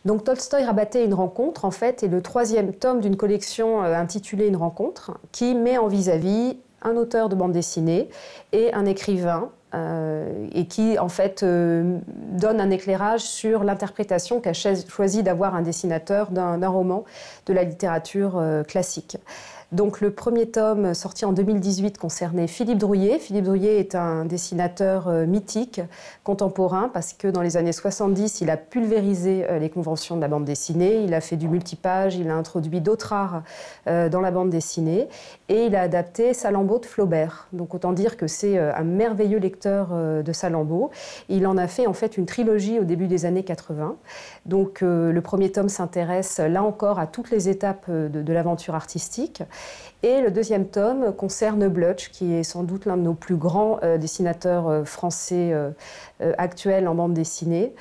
Donc Tolstoï rabattait une rencontre, en fait, est le troisième tome d'une collection intitulée Une rencontre, qui met en vis-à-vis un auteur de bande dessinée et un écrivain, et qui, en fait, donne un éclairage sur l'interprétation qu'a choisi d'avoir un dessinateur d'un roman de la littérature classique. Donc le premier tome, sorti en 2018, concernait Philippe Drouillet. Philippe Drouillet est un dessinateur mythique, contemporain, parce que dans les années 70, il a pulvérisé les conventions de la bande dessinée, il a fait du multipage, il a introduit d'autres arts dans la bande dessinée, et il a adapté Salammbô de Flaubert. Donc autant dire que c'est un merveilleux lecteur de Salammbô. Il en a fait en fait une trilogie au début des années 80. Donc le premier tome s'intéresse là encore à toutes les étapes de l'aventure artistique. Et le deuxième tome concerne Blutch, qui est sans doute l'un de nos plus grands dessinateurs français actuels en bande dessinée.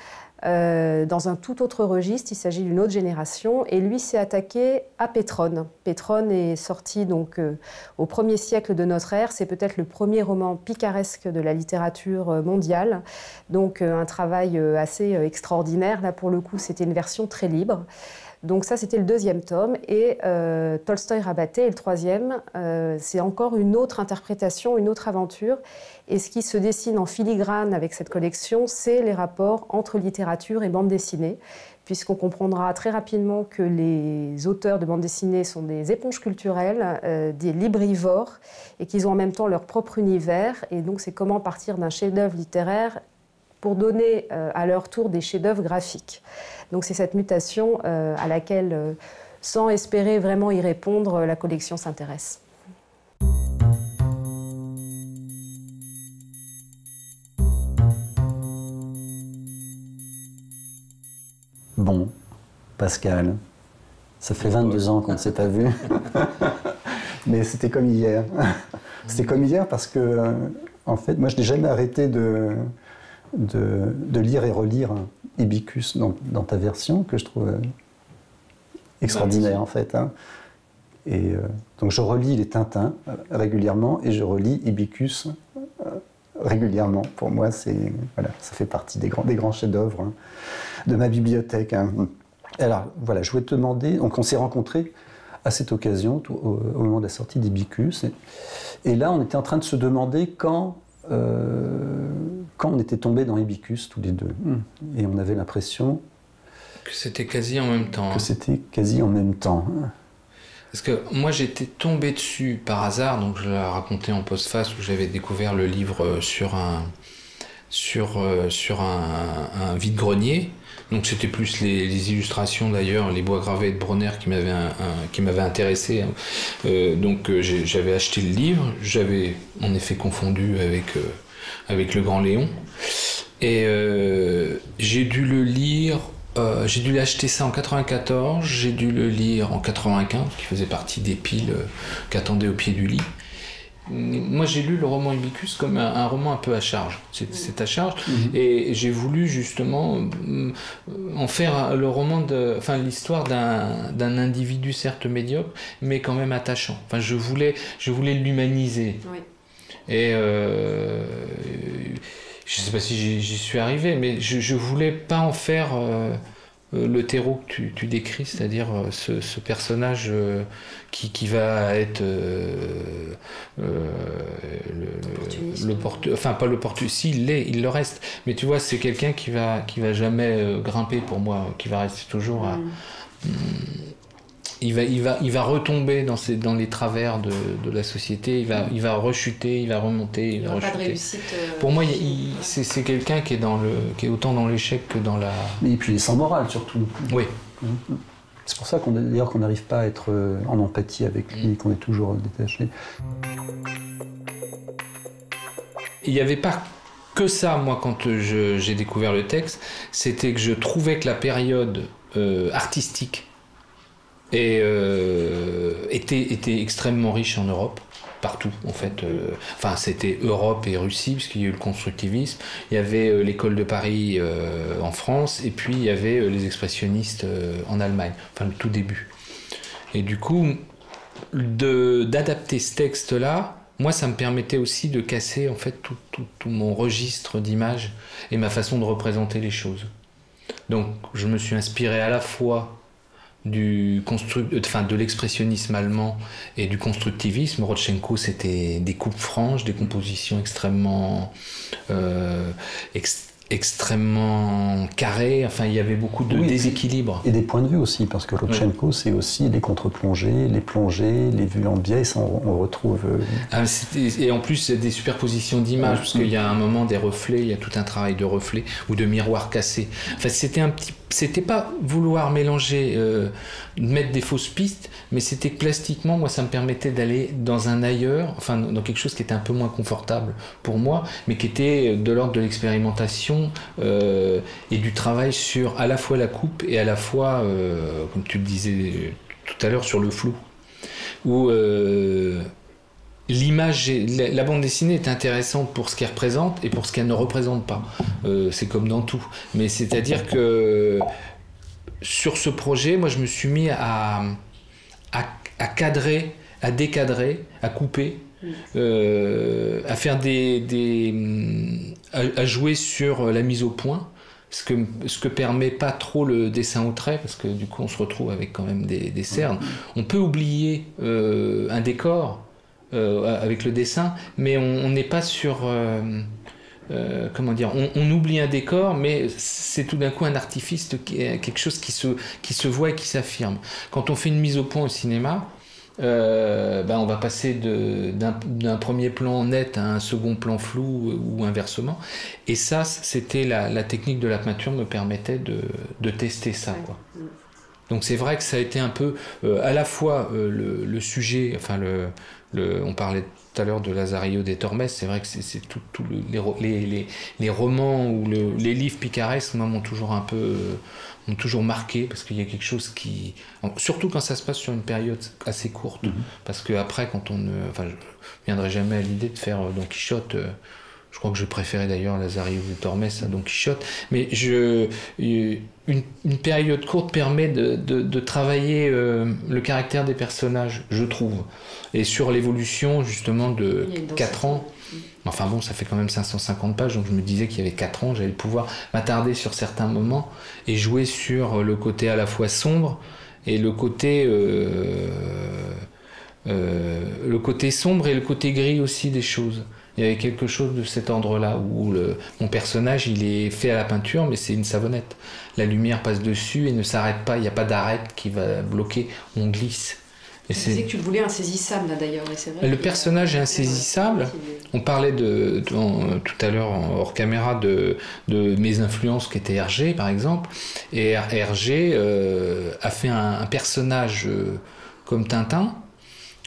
Dans un tout autre registre, il s'agit d'une autre génération, et lui s'est attaqué à Pétrone. Pétrone est sorti donc au 1er siècle de notre ère, c'est peut-être le premier roman picaresque de la littérature mondiale, donc un travail assez extraordinaire. Là pour le coup c'était une version très libre. Donc ça, c'était le deuxième tome, et Tolstoï rabattait, et le troisième, c'est encore une autre interprétation, une autre aventure. Et ce qui se dessine en filigrane avec cette collection, c'est les rapports entre littérature et bande dessinée, puisqu'on comprendra très rapidement que les auteurs de bande dessinée sont des éponges culturelles, des librivores, et qu'ils ont en même temps leur propre univers. Et donc c'est comment partir d'un chef-d'œuvre littéraire pour donner à leur tour des chefs-d'œuvre graphiques. Donc c'est cette mutation à laquelle, sans espérer vraiment y répondre, la collection s'intéresse. Bon, Pascal, ça fait 22 ans qu'on ne s'est pas vu, mais c'était comme hier. C'était comme hier parce que, en fait, moi je n'ai jamais arrêté de lire et relire Ibicus dans ta version, que je trouve extraordinaire en fait. Hein. Et donc je relis les Tintins régulièrement et je relis Ibicus régulièrement. Pour moi, voilà, ça fait partie des grands chefs-d'œuvre hein, de ma bibliothèque. Hein. Alors voilà, je voulais te demander, donc on s'est rencontrés à cette occasion, au moment de la sortie d'Ibicus, et là on était en train de se demander quand on était tombés dans Ibicus tous les deux. Et on avait l'impression que c'était quasi en même temps. Que c'était quasi en même temps. Parce que moi j'étais tombé dessus par hasard, donc je l'ai raconté en postface où j'avais découvert le livre sur un vide-grenier. Donc c'était plus les illustrations d'ailleurs, les bois gravés de Bronner qui m'avaient intéressé. Donc j'avais acheté le livre, j'avais en effet confondu avec Le Grand Léon. Et j'ai dû le lire, j'ai dû l'acheter ça en 94, j'ai dû le lire en 95, qui faisait partie des piles qu'attendaient au pied du lit. Moi j'ai lu le roman Ibicus comme un roman un peu à charge, c'est à charge, et j'ai voulu justement en faire le roman l'histoire d'un individu certes médiocre, mais quand même attachant. Enfin je voulais l'humaniser. Oui. Et je sais pas si j'y suis arrivé, mais je voulais pas en faire le terreau que tu décris, c'est-à-dire ce personnage qui va être pas le porte-, si il le reste, mais tu vois c'est quelqu'un qui va jamais grimper pour moi, qui va rester toujours à, il va retomber dans les travers de la société, il va rechuter, il va remonter, il va rechuter. Pas de réussite. Pour moi, c'est quelqu'un qui est autant dans l'échec que dans la... Et puis il est sans morale surtout. Oui. C'est pour ça qu'on n'arrive pas à être en empathie avec lui, qu'on est toujours détaché. Il n'y avait pas que ça, moi, quand j'ai découvert le texte, c'était que je trouvais que la période artistique était extrêmement riche en Europe, partout en fait. C'était Europe et Russie, puisqu'il y a eu le constructivisme, il y avait l'école de Paris en France, et puis il y avait les expressionnistes en Allemagne, enfin le tout début. Et du coup, d'adapter ce texte-là, moi ça me permettait aussi de casser en fait tout mon registre d'images et ma façon de représenter les choses. Donc je me suis inspiré à la fois de l'expressionnisme allemand et du constructivisme. Rodchenko, c'était des coupes franches, des compositions extrêmement carrées. Enfin, il y avait beaucoup de déséquilibre. Et des points de vue aussi, parce que Rodchenko, c'est aussi les contre-plongées, les plongées, les vues en biais, ça on retrouve... Et en plus, c'est des superpositions d'images, parce qu'il y a un moment des reflets, il y a tout un travail de reflets ou de miroirs cassés. Enfin, c'était pas vouloir mélanger, mettre des fausses pistes, mais c'était que plastiquement, moi, ça me permettait d'aller dans un ailleurs, enfin, dans quelque chose qui était un peu moins confortable pour moi, mais qui était de l'ordre de l'expérimentation et du travail sur à la fois la coupe et à la fois, comme tu le disais tout à l'heure, sur le flou. Où l'image, la bande dessinée est intéressante pour ce qu'elle représente et pour ce qu'elle ne représente pas. C'est comme dans tout. Mais c'est-à-dire que sur ce projet, moi je me suis mis à cadrer, à décadrer, à couper, à faire à jouer sur la mise au point. Ce que permet pas trop le dessin au trait, parce que du coup on se retrouve avec quand même des cernes. On peut oublier un décor avec le dessin, mais on n'est pas sur... comment dire, on oublie un décor, mais c'est tout d'un coup un artifice, quelque chose qui se voit et qui s'affirme. Quand on fait une mise au point au cinéma, on va passer d'un premier plan net à un second plan flou ou inversement, et ça c'était la technique de la peinture me permettait de tester ça, quoi. Donc c'est vrai que ça a été un peu à la fois le sujet, enfin on parlait tout à l'heure de Lazarillo des Tormes, c'est vrai que c'est tout les romans ou les livres picaresques m'ont toujours marqué, parce qu'il y a quelque chose qui... Surtout quand ça se passe sur une période assez courte, parce qu'après, quand je ne viendrai jamais à l'idée de faire Don Quichotte, je crois que je préférais d'ailleurs Lazarillo des Tormes à Don Quichotte, mais une période courte permet de travailler le caractère des personnages, je trouve, et sur l'évolution justement de 4 ans. Enfin bon, ça fait quand même 550 pages, donc je me disais qu'il y avait 4 ans, j'allais pouvoir m'attarder sur certains moments et jouer sur le côté à la fois sombre et le côté sombre et le côté gris aussi des choses. Il y avait quelque chose de cet ordre-là, où mon personnage, il est fait à la peinture, mais c'est une savonnette. La lumière passe dessus et ne s'arrête pas, il n'y a pas d'arête qui va bloquer, on glisse. Tu disais que tu le voulais insaisissable, là, d'ailleurs. Et c'est vrai le personnage est insaisissable. On parlait tout à l'heure, hors caméra, de mes influences qui étaient Hergé, par exemple. Et Hergé a fait un personnage comme Tintin.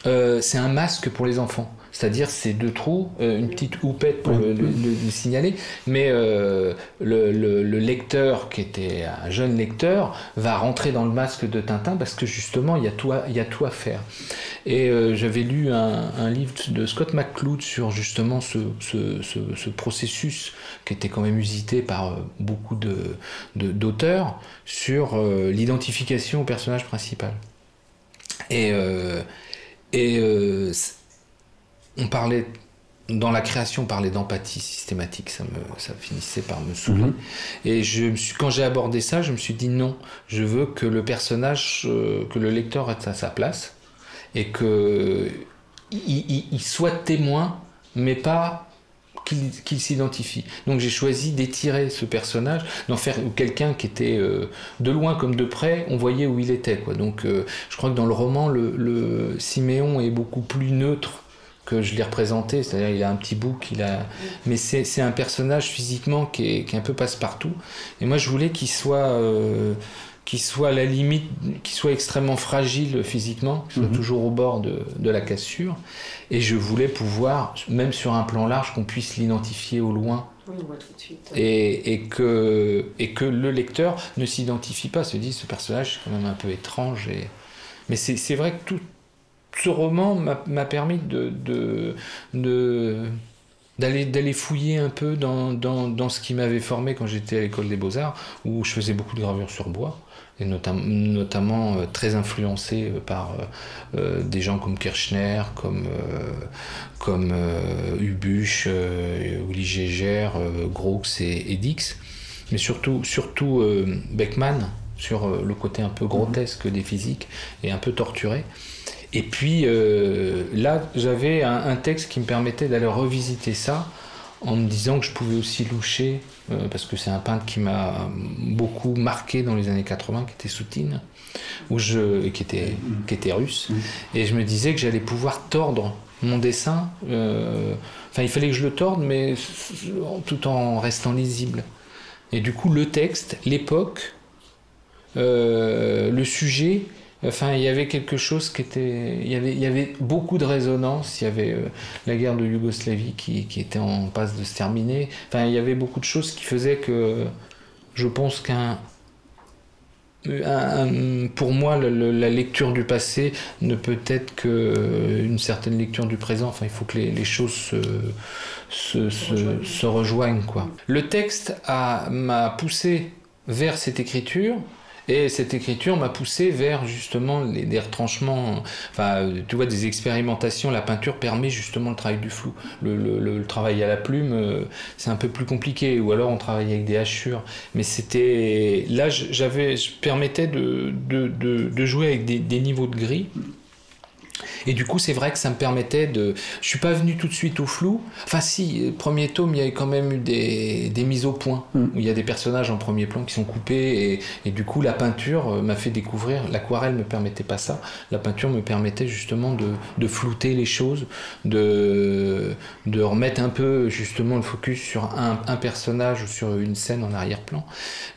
C'est un masque pour les enfants. C'est-à-dire ces 2 trous, une petite houppette pour le signaler, mais le lecteur, qui était un jeune lecteur, va rentrer dans le masque de Tintin parce que justement il y a tout à faire. Et j'avais lu un livre de Scott McCloud sur justement ce processus qui était quand même usité par beaucoup d'auteurs sur l'identification au personnage principal. On parlait, dans la création, on parlait d'empathie systématique, ça finissait par me saouler. Et quand j'ai abordé ça, je me suis dit non, je veux que le personnage, que le lecteur ait à sa place, et qu'il soit témoin, mais pas qu'il s'identifie. Donc j'ai choisi d'étirer ce personnage, d'en faire quelqu'un qui était de loin comme de près, on voyait où il était, quoi. Donc je crois que dans le roman, le Siméon est beaucoup plus neutre que je l'ai représenté, c'est-à-dire il a un petit bouc, mais c'est un personnage physiquement qui est un peu passe-partout. Et moi je voulais qu'il soit à la limite, qu'il soit extrêmement fragile physiquement, qu'il soit toujours au bord de la cassure. Et je voulais pouvoir, même sur un plan large, qu'on puisse l'identifier au loin. Oui, on voit tout de suite. Et que le lecteur ne s'identifie pas, se dit ce personnage est quand même un peu étrange. Mais c'est vrai que tout ce roman m'a permis d'aller fouiller un peu dans ce qui m'avait formé quand j'étais à l'école des Beaux-Arts, où je faisais beaucoup de gravures sur bois, et notamment très influencé par des gens comme Kirchner, comme Hubush, Uli Gégère, Grox et Dix. mais surtout Beckman, sur le côté un peu grotesque des physiques et un peu torturé. Et puis là, j'avais un texte qui me permettait d'aller revisiter ça en me disant que je pouvais aussi loucher, parce que c'est un peintre qui m'a beaucoup marqué dans les années 80, qui était Soutine, qui était russe. Et je me disais que j'allais pouvoir tordre mon dessin. Enfin, il fallait que je le torde, mais tout en restant lisible. Et du coup, le texte, l'époque, le sujet, enfin, il y avait quelque chose qui était... Il y avait beaucoup de résonance. Il y avait la guerre de Yougoslavie qui était en passe de se terminer. Enfin, il y avait beaucoup de choses qui faisaient que je pense pour moi, la lecture du passé ne peut être qu'une certaine lecture du présent. Enfin, il faut que les choses se rejoignent, quoi. Le texte m'a poussé vers cette écriture. Et cette écriture m'a poussé vers justement des retranchements, enfin, tu vois, des expérimentations. La peinture permet justement le travail du flou. Le travail à la plume, c'est un peu plus compliqué, ou alors on travaille avec des hachures. Mais c'était... Là, je permettais de jouer avec des niveaux de gris. Et du coup, c'est vrai que ça me permettait de... Je suis pas venu tout de suite au flou. Enfin si, premier tome, il y a quand même eu des mises au point, où il y a des personnages en premier plan qui sont coupés, et du coup, la peinture m'a fait découvrir... L'aquarelle ne me permettait pas ça. La peinture me permettait justement de flouter les choses, de remettre un peu justement le focus sur un personnage ou sur une scène en arrière-plan.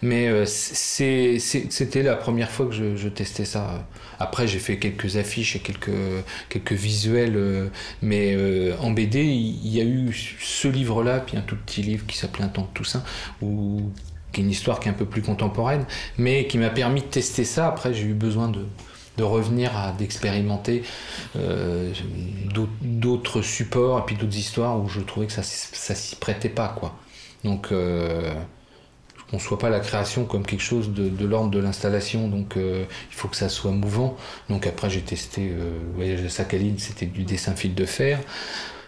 Mais c'était la première fois que je testais ça. Après, j'ai fait quelques affiches et quelques visuels, mais en BD, il y a eu ce livre-là, puis un tout petit livre qui s'appelait Un temps de Toussaint, qui est une histoire qui est un peu plus contemporaine, mais qui m'a permis de tester ça. Après, j'ai eu besoin de revenir d'expérimenter d'autres supports et puis d'autres histoires où je trouvais que ça s'y prêtait pas, quoi. Donc, qu'on ne soit pas la création comme quelque chose de l'ordre de l'installation, donc il faut que ça soit mouvant. Donc après j'ai testé Voyage à Sakhaline, c'était du dessin fil de fer,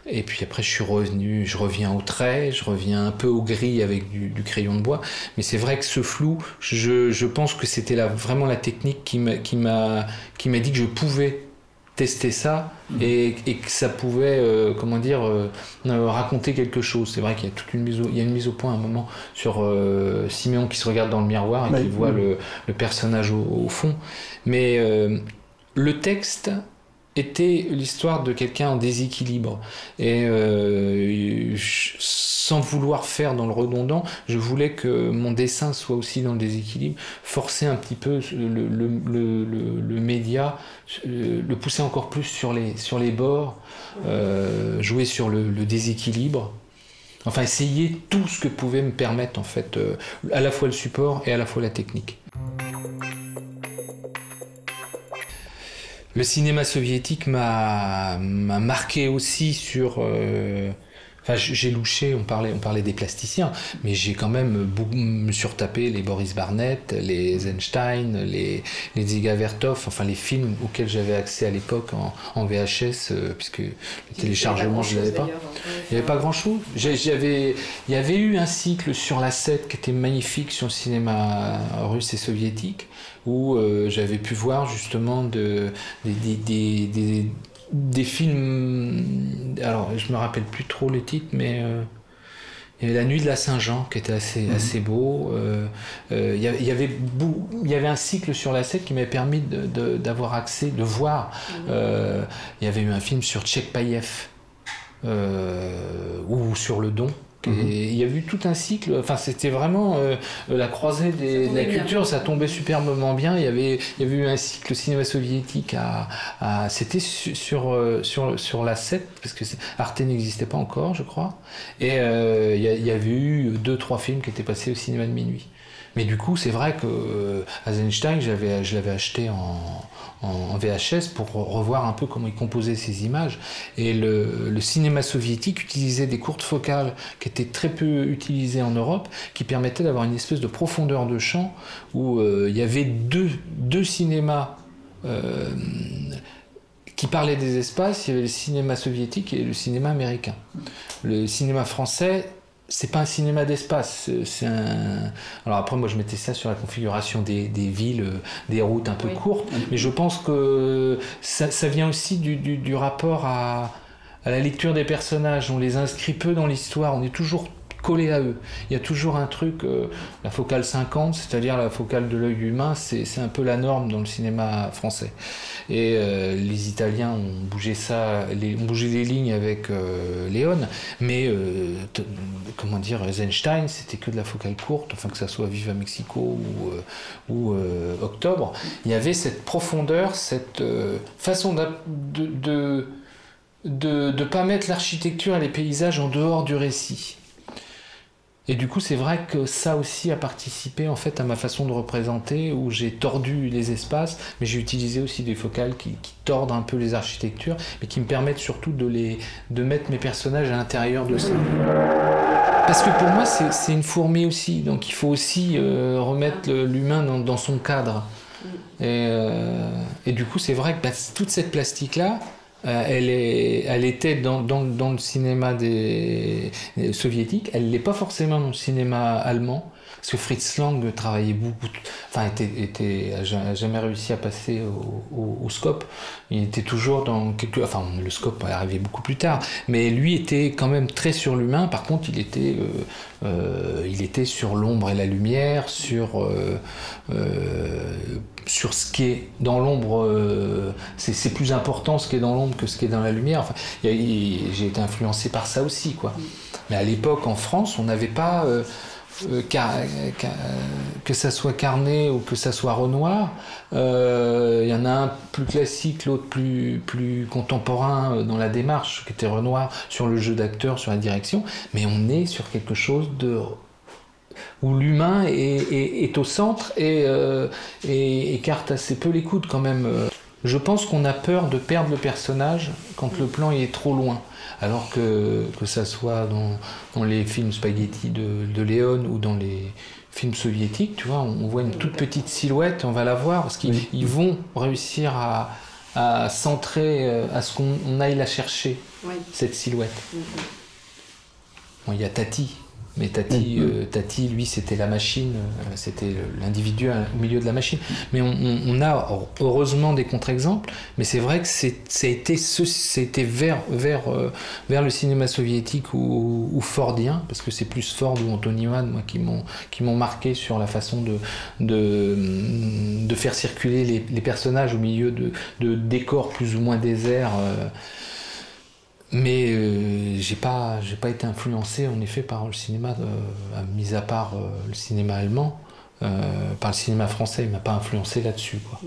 et puis après je reviens au trait, je reviens un peu au gris avec du crayon de bois, mais c'est vrai que ce flou, je pense que c'était vraiment la technique qui m'a dit que je pouvais tester ça et que ça pouvait raconter quelque chose. C'est vrai qu'il y a une mise au point à un moment sur Siméon qui se regarde dans le miroir et qui voit le personnage au fond, mais le texte était l'histoire de quelqu'un en déséquilibre, et sans vouloir faire dans le redondant, je voulais que mon dessin soit aussi dans le déséquilibre, forcer un petit peu le média, le pousser encore plus sur les bords, jouer sur le déséquilibre, enfin essayer tout ce que pouvait me permettre en fait à la fois le support et à la fois la technique. Le cinéma soviétique m'a marqué aussi sur... Enfin, j'ai louché, on parlait des plasticiens, mais j'ai quand même me surtapé les Boris Barnett, les Eisenstein, les Dziga Vertov, enfin les films auxquels j'avais accès à l'époque en VHS, puisque le téléchargement je l'avais pas. Il n'y avait pas grand-chose. Il y avait eu un cycle sur la 7 qui était magnifique sur le cinéma russe et soviétique, où j'avais pu voir justement des films, alors je me rappelle plus trop le titre, mais il y avait La Nuit de la Saint-Jean qui était assez beau. Il y avait un cycle sur la 7 qui m'avait permis d'avoir accès, de voir. Il y avait eu un film sur Tchekpaïev ou sur Le Don. Et il y a eu tout un cycle, enfin c'était vraiment la croisée de la culture, ça tombait superbement bien. Il y avait eu un cycle cinéma soviétique c'était sur la 7, parce que Arte n'existait pas encore, je crois, et il y avait eu 2-3 films qui étaient passés au cinéma de minuit. Mais du coup, c'est vrai que Eisenstein, je l'avais acheté en VHS pour revoir un peu comment il composait ses images. Et le cinéma soviétique utilisait des courtes focales qui étaient très peu utilisées en Europe, qui permettaient d'avoir une espèce de profondeur de champ où il y avait deux cinémas qui parlaient des espaces. Il y avait le cinéma soviétique et le cinéma américain. Le cinéma français c'est pas un cinéma d'espace, c'est un... Alors après, moi, je mettais ça sur la configuration des villes, des routes un peu courtes, mais je pense que ça vient aussi du rapport à la lecture des personnages. On les inscrit peu dans l'histoire, on est toujours collé à eux. Il y a toujours un truc, la focale 50, c'est-à-dire la focale de l'œil humain, c'est un peu la norme dans le cinéma français. Et les Italiens ont bougé ça, ont bougé les lignes avec Léon, mais comment dire, Eisenstein, c'était que de la focale courte, enfin que ça soit Viva Mexico ou Octobre. Il y avait cette profondeur, cette façon de pas mettre l'architecture et les paysages en dehors du récit. Et du coup, c'est vrai que ça aussi a participé en fait à ma façon de représenter, où j'ai tordu les espaces, mais j'ai utilisé aussi des focales qui tordent un peu les architectures, mais qui me permettent surtout de mettre mes personnages à l'intérieur de ça. Parce que pour moi, c'est une fourmi aussi, donc il faut aussi remettre l'humain dans son cadre. Et du coup, c'est vrai que toute cette plastique-là, elle était dans le cinéma soviétique, elle l'est pas forcément dans le cinéma allemand, parce que Fritz Lang travaillait beaucoup, enfin a jamais réussi à passer au scope. Il était toujours dans enfin le scope est arrivé beaucoup plus tard, mais lui était quand même très sur l'humain. Par contre, il était sur l'ombre et la lumière, sur ce qui est dans l'ombre, c'est plus important ce qui est dans l'ombre que ce qui est dans la lumière. Enfin, j'ai été influencé par ça aussi, quoi. Mais à l'époque, en France, on n'avait pas, que ça soit Carnet ou que ça soit Renoir, il y en a un plus classique, l'autre plus contemporain dans la démarche, qui était Renoir, sur le jeu d'acteur, sur la direction, mais on est sur quelque chose où l'humain est au centre et écarte assez peu les coudes quand même. Je pense qu'on a peur de perdre le personnage quand le plan est trop loin. Alors que ça soit dans les films spaghetti de Léon ou dans les films soviétiques, tu vois, on voit une toute petite silhouette, on va la voir, parce qu'ils vont réussir à centrer, à ce qu'on aille la chercher, cette silhouette. Bon, il y a Tati. Mais Tati, lui, c'était la machine, c'était l'individu au milieu de la machine. Mais on a heureusement des contre-exemples, mais c'est vrai que c'était vers le cinéma soviétique ou fordien, parce que c'est plus Ford ou Anthony Mann, moi, qui m'ont marqué sur la façon de faire circuler les personnages au milieu de décors plus ou moins déserts. Mais j'ai pas été influencé en effet par le cinéma, mis à part le cinéma allemand, par le cinéma français, il m'a pas influencé là-dessus, quoi.